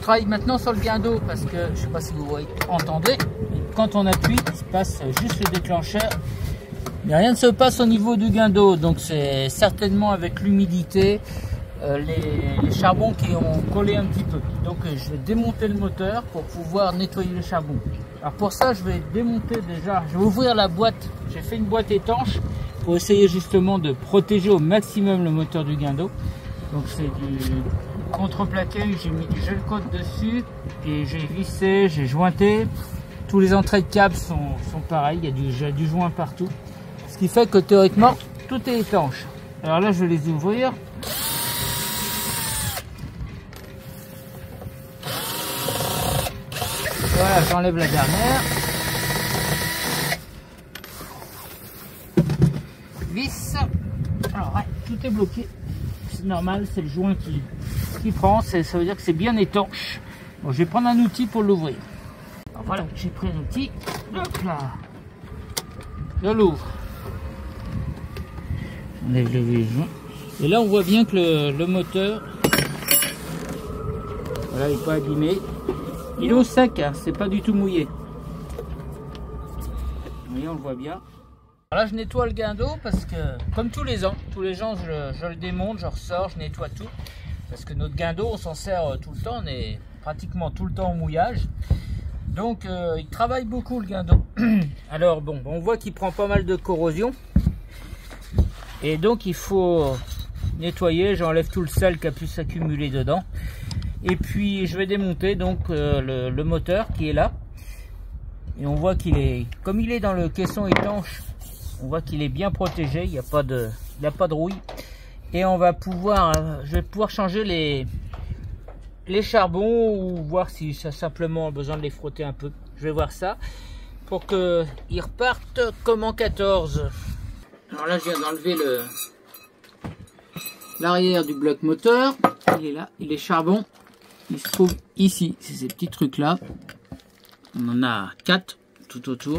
travaille maintenant sur le guindeau parce que je sais pas si vous entendez, quand on appuie, il se passe juste le déclencheur, mais rien ne se passe au niveau du guindeau. Donc c'est certainement avec l'humidité, les charbons qui ont collé un petit peu. Donc je vais démonter le moteur pour pouvoir nettoyer les charbons. Alors pour ça, je vais démonter déjà, je vais ouvrir la boîte. J'ai fait une boîte étanche pour essayer justement de protéger au maximum le moteur du guindeau. Donc c'est du contreplaqué, j'ai mis du gel coat dessus et j'ai vissé, j'ai jointé. Tous les entrées de câbles sont pareils, il y a du joint partout. Ce qui fait que théoriquement, tout est étanche. Alors là, je vais les ouvrir. Voilà, j'enlève la dernière. Vis. Alors ouais, tout est bloqué. C'est normal, c'est le joint qui prend. Ça veut dire que c'est bien étanche. Bon, je vais prendre un outil pour l'ouvrir. Voilà, j'ai pris un outil. Hop là. Je l'ouvre. J'enlève le joint. Et là, on voit bien que le moteur, voilà, il n'est pas abîmé. Il est au sec, hein, c'est pas du tout mouillé. Vous voyez, on le voit bien. Alors là, je nettoie le guindeau parce que, comme tous les ans, je le démonte, je ressors, je nettoie tout. Parce que notre guindeau, on s'en sert tout le temps, on est pratiquement tout le temps au mouillage. Donc, il travaille beaucoup le guindeau. Alors, bon, on voit qu'il prend pas mal de corrosion. Et donc, il faut nettoyer. J'enlève tout le sel qui a pu s'accumuler dedans. Et puis je vais démonter donc le moteur qui est là. Et on voit qu'il est, comme il est dans le caisson étanche, on voit qu'il est bien protégé, il n'y a pas de rouille. Et on va pouvoir, je vais pouvoir changer les charbons ou voir si ça simplement a besoin de les frotter un peu. Je vais voir ça pour qu'ils repartent comme en 14. Alors là, je viens d'enlever l'arrière du bloc moteur. Il est là, il est charbon. Il se trouve ici, c'est ces petits trucs là. On en a 4 tout autour.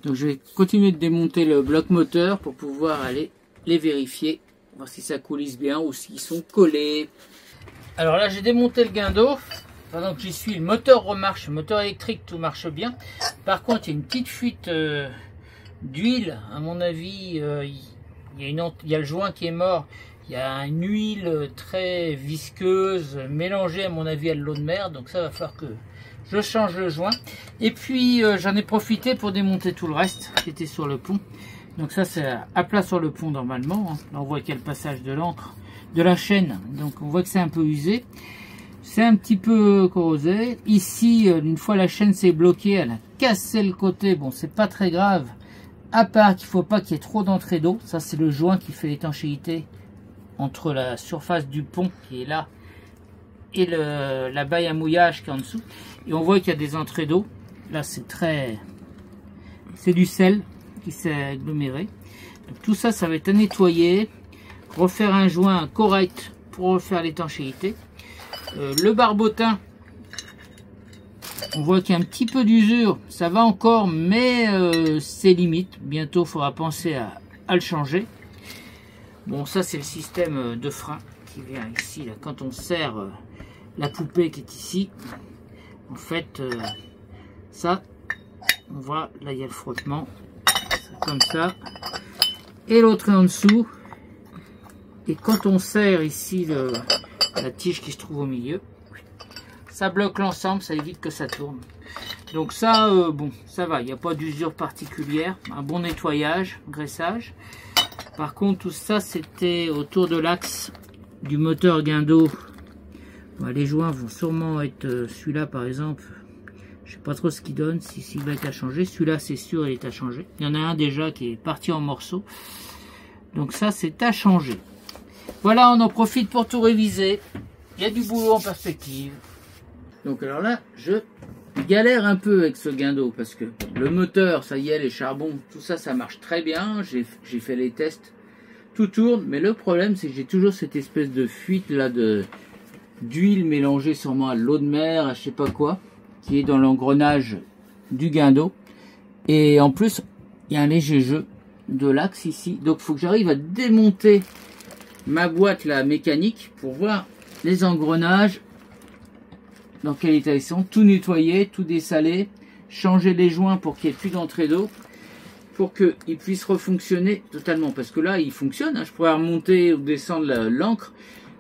Donc je vais continuer de démonter le bloc moteur pour pouvoir aller les vérifier, voir si ça coulisse bien ou s'ils sont collés. Alors là, j'ai démonté le guindeau. Pendant que j'y suis, le moteur remarche, le moteur électrique, tout marche bien. Par contre, il y a une petite fuite d'huile. À mon avis, il y a le joint qui est mort. Il y a une huile très visqueuse mélangée à mon avis à de l'eau de mer. Donc ça va falloir que je change le joint. Et puis j'en ai profité pour démonter tout le reste qui était sur le pont. Donc ça c'est à plat sur le pont normalement. Là on voit qu'il y a le passage de l'encre, de la chaîne. Donc on voit que c'est un peu usé. C'est un petit peu corrosé. Ici, une fois la chaîne s'est bloquée, elle a cassé le côté. Bon, c'est pas très grave. À part qu'il ne faut pas qu'il y ait trop d'entrée d'eau. Ça c'est le joint qui fait l'étanchéité entre la surface du pont qui est là et la baille à mouillage qui est en dessous. Et on voit qu'il y a des entrées d'eau. Là c'est du sel qui s'est aggloméré. Donc, tout ça, ça va être à nettoyer, refaire un joint correct pour refaire l'étanchéité. Le barbotin, on voit qu'il y a un petit peu d'usure, ça va encore, mais c'est limite. Bientôt il faudra penser à le changer. Bon, ça c'est le système de frein qui vient ici, là, quand on serre la poupée qui est ici. En fait, ça, on voit, là il y a le frottement, comme ça. Et l'autre est en dessous. Et quand on serre ici la tige qui se trouve au milieu, ça bloque l'ensemble, ça évite que ça tourne. Donc ça, bon, ça va, il n'y a pas d'usure particulière. Un bon nettoyage, graissage. Par contre, tout ça, c'était autour de l'axe du moteur guindeau. Bon, les joints vont sûrement être celui-là, par exemple. Je sais pas trop ce qu'il donne, s'il va être à changer. Celui-là, c'est sûr, il est à changer. Il y en a un déjà qui est parti en morceaux. Donc ça, c'est à changer. Voilà, on en profite pour tout réviser. Il y a du boulot en perspective. Donc alors là, je galère un peu avec ce guindeau parce que le moteur, ça y est, les charbons, tout ça, ça marche très bien. J'ai fait les tests, tout tourne. Mais le problème, c'est que j'ai toujours cette espèce de fuite là d'huile mélangée sûrement à l'eau de mer, à je sais pas quoi, qui est dans l'engrenage du guindeau. Et en plus, il y a un léger jeu de l'axe ici. Donc il faut que j'arrive à démonter ma boîte là mécanique pour voir les engrenages dans quel état ils sont, tout nettoyer, tout dessaler, changer les joints pour qu'il n'y ait plus d'entrée d'eau, pour qu'ils puissent refonctionner totalement. Parce que là, il fonctionne, hein. Je pourrais remonter ou descendre l'encre,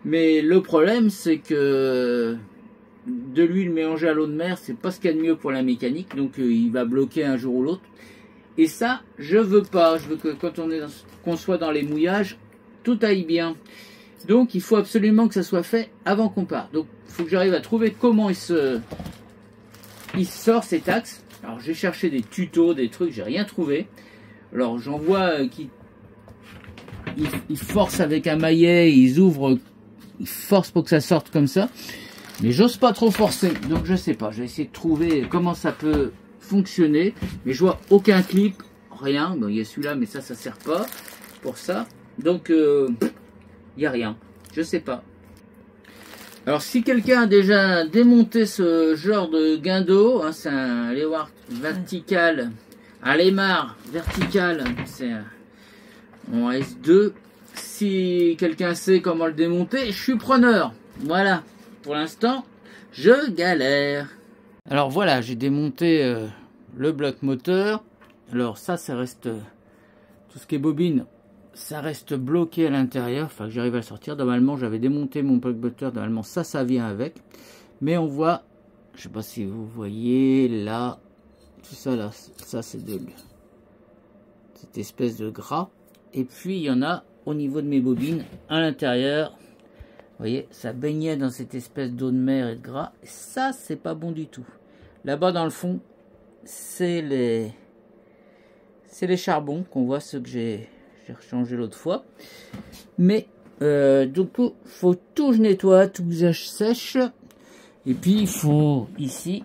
mais le problème, c'est que de l'huile mélangée à l'eau de mer, c'est pas ce qu'il y a de mieux pour la mécanique, donc il va bloquer un jour ou l'autre. Et ça, je veux pas. Je veux que quand qu'on soit dans les mouillages, tout aille bien. Donc, il faut absolument que ça soit fait avant qu'on parte. Donc, il faut que j'arrive à trouver comment il sort cet axe. Alors, j'ai cherché des tutos, des trucs, j'ai rien trouvé. Alors, j'en vois qui ils forcent avec un maillet, ils ouvrent, ils forcent pour que ça sorte comme ça. Mais j'ose pas trop forcer, donc je sais pas. Je vais essayer de trouver comment ça peut fonctionner. Mais je vois aucun clip, rien. Bon, il y a celui-là, mais ça sert pas pour ça. Donc, il n'y a rien. Je sais pas. Alors, si quelqu'un a déjà démonté ce genre de guindeau, hein, c'est un Lewart vertical, un Lemar vertical, c'est en S2. Si quelqu'un sait comment le démonter, je suis preneur. Voilà. Pour l'instant, je galère. Alors voilà, j'ai démonté le bloc moteur. Alors ça reste, tout ce qui est bobine, ça reste bloqué à l'intérieur. Enfin, que j'arrive à le sortir. Normalement, j'avais démonté mon bloc moteur. Normalement, ça vient avec. Mais on voit, je sais pas si vous voyez là, tout ça là, ça c'est de cette espèce de gras. Et puis il y en a au niveau de mes bobines à l'intérieur. Vous voyez, ça baignait dans cette espèce d'eau de mer et de gras. Et ça, c'est pas bon du tout. Là-bas, dans le fond, c'est les charbons qu'on voit, ceux que j'ai rechangé l'autre fois. Mais, du coup, faut tout je nettoie, tout que je sèche. Et puis, il faut ici,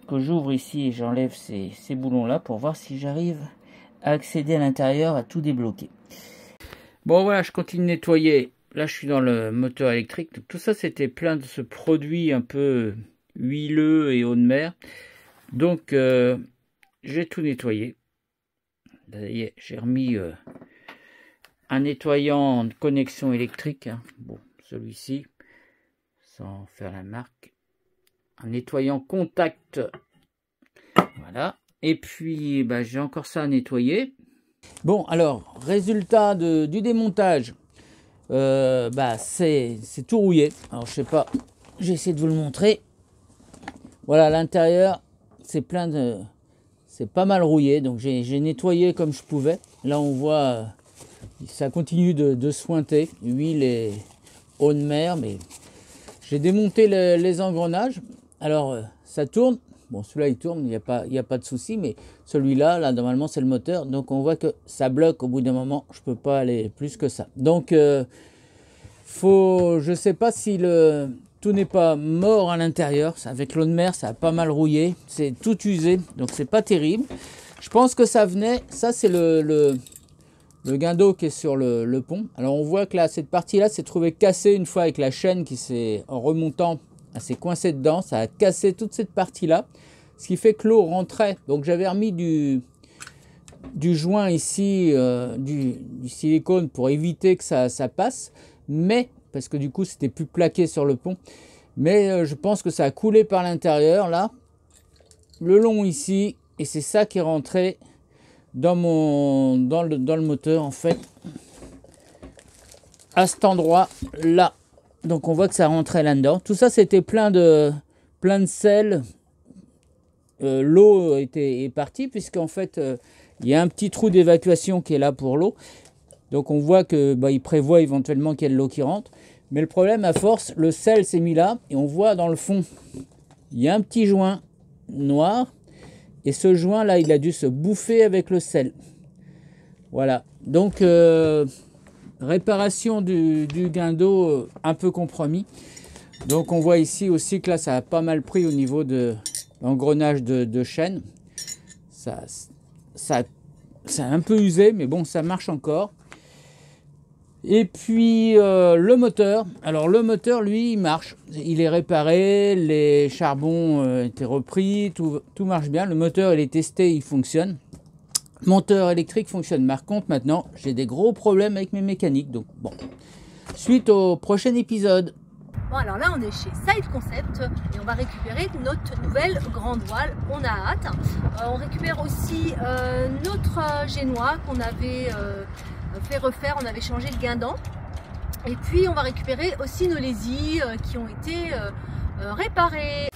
que j'ouvre ici et j'enlève ces boulons-là pour voir si j'arrive à accéder à l'intérieur, à tout débloquer. Bon, voilà, je continue de nettoyer. Là, je suis dans le moteur électrique. Donc, tout ça, c'était plein de ce produit un peu huileux et eau de mer. Donc, j'ai tout nettoyé. J'ai remis un nettoyant de connexion électrique. Hein. Bon, celui-ci, sans faire la marque. Un nettoyant contact. Voilà. Et puis, bah, j'ai encore ça à nettoyer. Bon, alors, résultat du démontage. Bah c'est tout rouillé. Alors je sais pas, j'ai essayé de vous le montrer. Voilà, à l'intérieur c'est pas mal rouillé, donc j'ai nettoyé comme je pouvais. Là on voit ça continue de sointer, huile et eau de mer, mais j'ai démonté les engrenages. Alors ça tourne. Bon, celui-là il tourne, il n'y a pas de souci, mais celui-là, là normalement c'est le moteur, donc on voit que ça bloque au bout d'un moment. Je peux pas aller plus que ça. Donc je sais pas si tout n'est pas mort à l'intérieur. Avec l'eau de mer, ça a pas mal rouillé, c'est tout usé, donc c'est pas terrible. Je pense que ça venait, ça c'est le guindeau qui est sur le pont. Alors on voit que là cette partie-là s'est trouvée cassée une fois avec la chaîne qui s'est en remontant. Elle s'est coincée dedans, ça a cassé toute cette partie-là, ce qui fait que l'eau rentrait. Donc j'avais remis du joint ici, du silicone pour éviter que ça passe, mais parce que du coup c'était plus plaqué sur le pont. Mais je pense que ça a coulé par l'intérieur là, le long ici, et c'est ça qui est rentré dans le moteur en fait, à cet endroit là. Donc on voit que ça rentrait là-dedans. Tout ça c'était plein de sel. L'eau est partie puisqu'en fait il y a un petit trou d'évacuation qui est là pour l'eau. Donc on voit que il prévoit éventuellement qu'il y ait de l'eau qui rentre. Mais le problème, à force, le sel s'est mis là et on voit dans le fond, il y a un petit joint noir. Et ce joint là, il a dû se bouffer avec le sel. Voilà. Donc réparation du guindeau un peu compromis. Donc on voit ici aussi que là ça a pas mal pris au niveau de l'engrenage de chaîne. Ça a un peu usé, mais bon, ça marche encore. Et puis le moteur. Alors le moteur, lui, il marche. Il est réparé, les charbons étaient repris, tout marche bien. Le moteur, il est testé, il fonctionne. Moteur électrique fonctionne. Par contre, maintenant, j'ai des gros problèmes avec mes mécaniques. Donc bon, suite au prochain épisode. Bon, alors là, on est chez Side Concept et on va récupérer notre nouvelle grande voile. On a hâte. On récupère aussi notre génois qu'on avait fait refaire. On avait changé le guindant. Et puis, on va récupérer aussi nos lésies qui ont été réparées.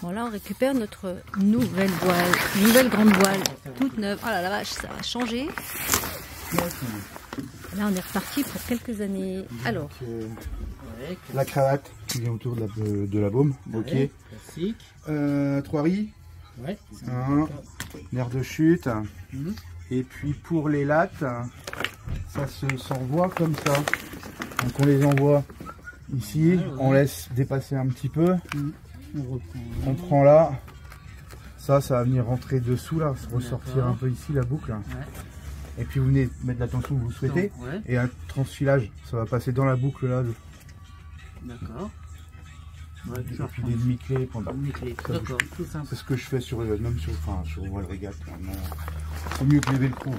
Bon, là, on récupère notre nouvelle voile, nouvelle grande voile, toute neuve. Oh là la vache, ça va changer. Là, on est reparti pour quelques années. Alors, la cravate qui vient autour de la baume. Ok. Classique. 3 riz. Ouais. Un nerf de chute. Et puis pour les lattes, ça s'envoie comme ça. Donc on les envoie ici, on laisse dépasser un petit peu. On prend là. Ça va venir rentrer dessous là, ressortir un peu ici la boucle. Et puis vous venez mettre la tension que vous souhaitez. Et un transfilage, ça va passer dans la boucle là. D'accord. Ouais, Et puis des demi-clés pendant. D'accord, tout simple. C'est ce que je fais sur même sur voile régate. C'est mieux que les velcro.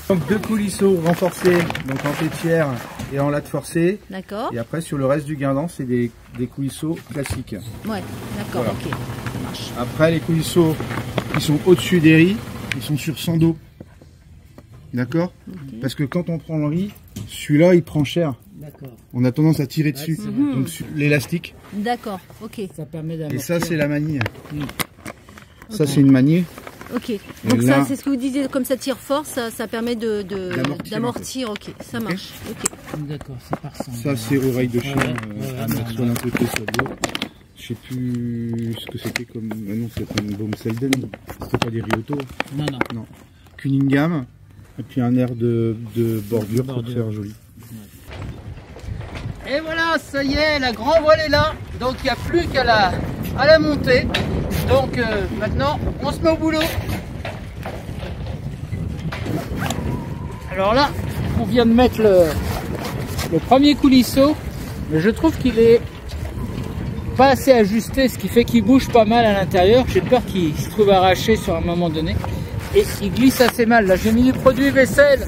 Donc 2 coulisseaux renforcés, donc en pétière et en latte forcée. d'accord. Et après sur le reste du guindant, c'est des coulisseaux classiques. Ouais, d'accord, Voilà. ok. Ça marche. Après les coulisseaux qui sont au-dessus des riz, ils sont sur 100 dos. D'accord. Parce que quand on prend le riz, celui-là il prend cher. D'accord. On a tendance à tirer dessus. Donc l'élastique. D'accord, ok. Ça permet Et d'amortir. ça c'est la manille. Ça Ok. c'est une manille. Ok. Donc là- ça, c'est ce que vous disiez, comme ça tire fort, ça permet d'amortir. Ok, ça marche. Ok. D'accord, c'est par cent. Ça c'est oreille de chien. ouais, Sur un côté sur le dos. Je sais plus ce que c'était comme. Ah non, c'était une baume Selden. C'était pas des Ryoto. Non, non. Non. Cunningham. Et puis un air de bordure pour faire joli. Et voilà, ça y est, la grand voile est là. Donc il n'y a plus qu'à la monter. Donc maintenant, on se met au boulot. Alors là, on vient de mettre le premier coulisseau. Mais je trouve qu'il est pas assez ajusté, ce qui fait qu'il bouge pas mal à l'intérieur. J'ai peur qu'il se trouve arraché sur un moment donné. Et il glisse assez mal. Là, j'ai mis du produit vaisselle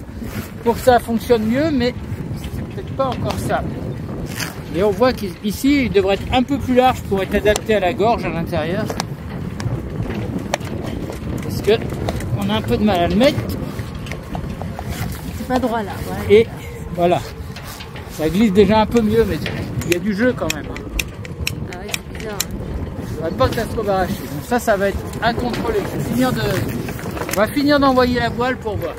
pour que ça fonctionne mieux, mais c'est peut-être pas encore ça. Et on voit qu'ici, il devrait être un peu plus large pour être adapté à la gorge à l'intérieur. Parce que on a un peu de mal à le mettre. C'est pas droit là. Voilà. Et voilà. Ça glisse déjà un peu mieux, mais il y a du jeu quand même. Ah ouais, c'est bizarre. Je voudrais pas que ça se trouve arraché. Donc ça va être incontrôlé. On va finir d'envoyer la voile pour voir.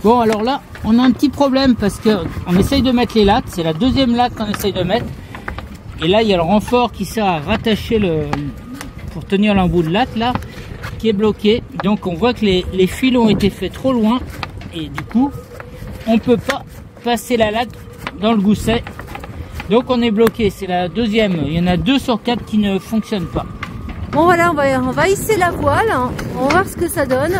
Bon, alors là, on a un petit problème parce que on essaye de mettre les lattes. C'est la deuxième latte qu'on essaye de mettre. Et là, il y a le renfort qui sert à rattacher pour tenir l'embout de latte là, qui est bloqué. Donc on voit que les fils ont été faits trop loin. Et du coup, on peut pas passer la latte dans le gousset. Donc on est bloqué. C'est la deuxième. Il y en a 2 sur 4 qui ne fonctionnent pas. Bon voilà, on va hisser la voile. On va voir ce que ça donne.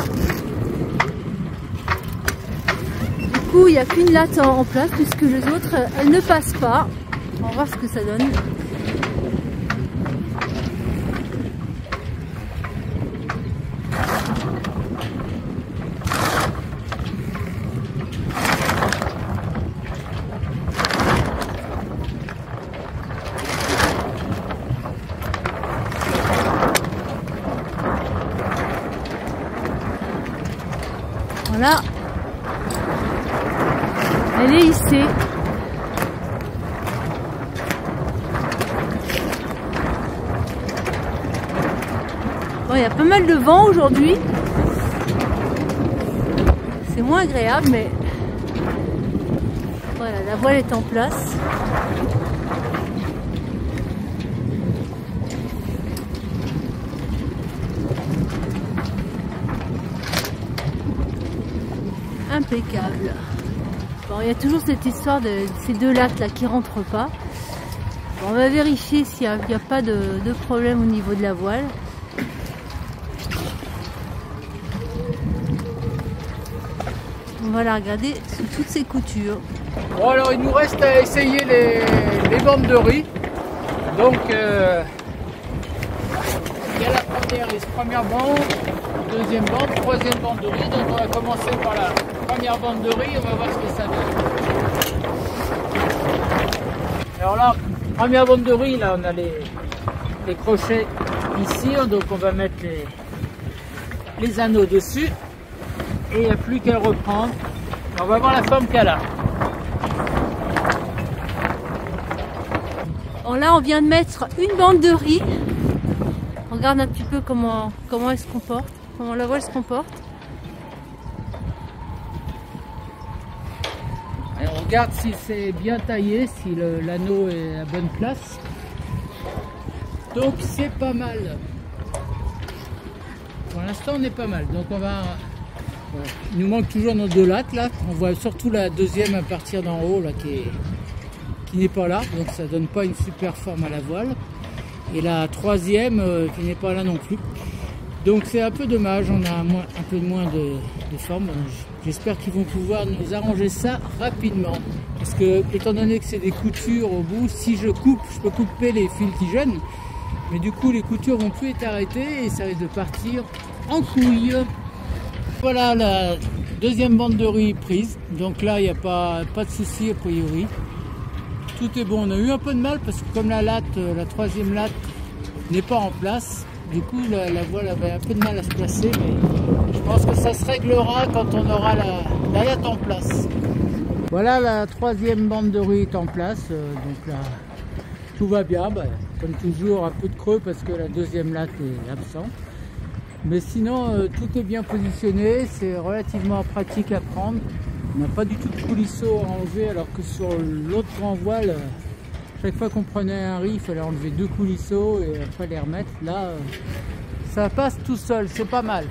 Du coup, il n'y a qu'une latte en place puisque les autres, elles ne passent pas. On va voir ce que ça donne. Voilà. Elle est hissée. Bon, il y a pas mal de vent aujourd'hui. C'est moins agréable, mais voilà, la voile est en place. Impeccable. Bon, il y a toujours cette histoire de ces 2 lattes là qui rentrent pas. Bon, on va vérifier s'il n'y a pas de problème au niveau de la voile. On va la regarder sous toutes ses coutures. Bon, alors il nous reste à essayer les bandes de riz. Donc il y a la première bande, deuxième bande, troisième bande de riz. Donc on va commencer par la première bande de riz, on va voir ce que ça donne. Alors là, première bande de riz, là on a les crochets ici, donc on va mettre les anneaux dessus et il n'y a plus qu'à le reprendre. On va voir la forme qu'elle a. Alors là, on vient de mettre une bande de riz. On regarde un petit peu comment elle se comporte, comment la voile se comporte. Et on regarde si c'est bien taillé, si l'anneau est à bonne place. Donc c'est pas mal. Pour l'instant on est pas mal. Donc on va... Voilà. Il nous manque toujours nos 2 lattes là. On voit surtout la deuxième à partir d'en haut là qui n'est pas là. Donc ça donne pas une super forme à la voile. Et la troisième qui n'est pas là non plus. Donc c'est un peu dommage, on a un peu moins de forme. J'espère qu'ils vont pouvoir nous arranger ça rapidement. Parce que étant donné que c'est des coutures au bout, si je coupe, je peux couper les fils qui gênent. Mais du coup les coutures vont plus être arrêtées et ça risque de partir en couille. Voilà la deuxième bande de riz prise. Donc là il n'y a pas de souci a priori. Tout est bon. On a eu un peu de mal parce que comme la troisième latte n'est pas en place, du coup la voile avait un peu de mal à se placer, mais je pense que ça se réglera quand on aura la latte en place. Voilà, la troisième bande de riz est en place, donc là tout va bien, comme toujours un peu de creux parce que la deuxième latte est absente. Mais sinon tout est bien positionné, c'est relativement pratique à prendre. On n'a pas du tout de coulisseau à enlever, alors que sur l'autre grand voile, chaque fois qu'on prenait un riz, il fallait enlever 2 coulisseaux et après les remettre. Là, ça passe tout seul, c'est pas mal.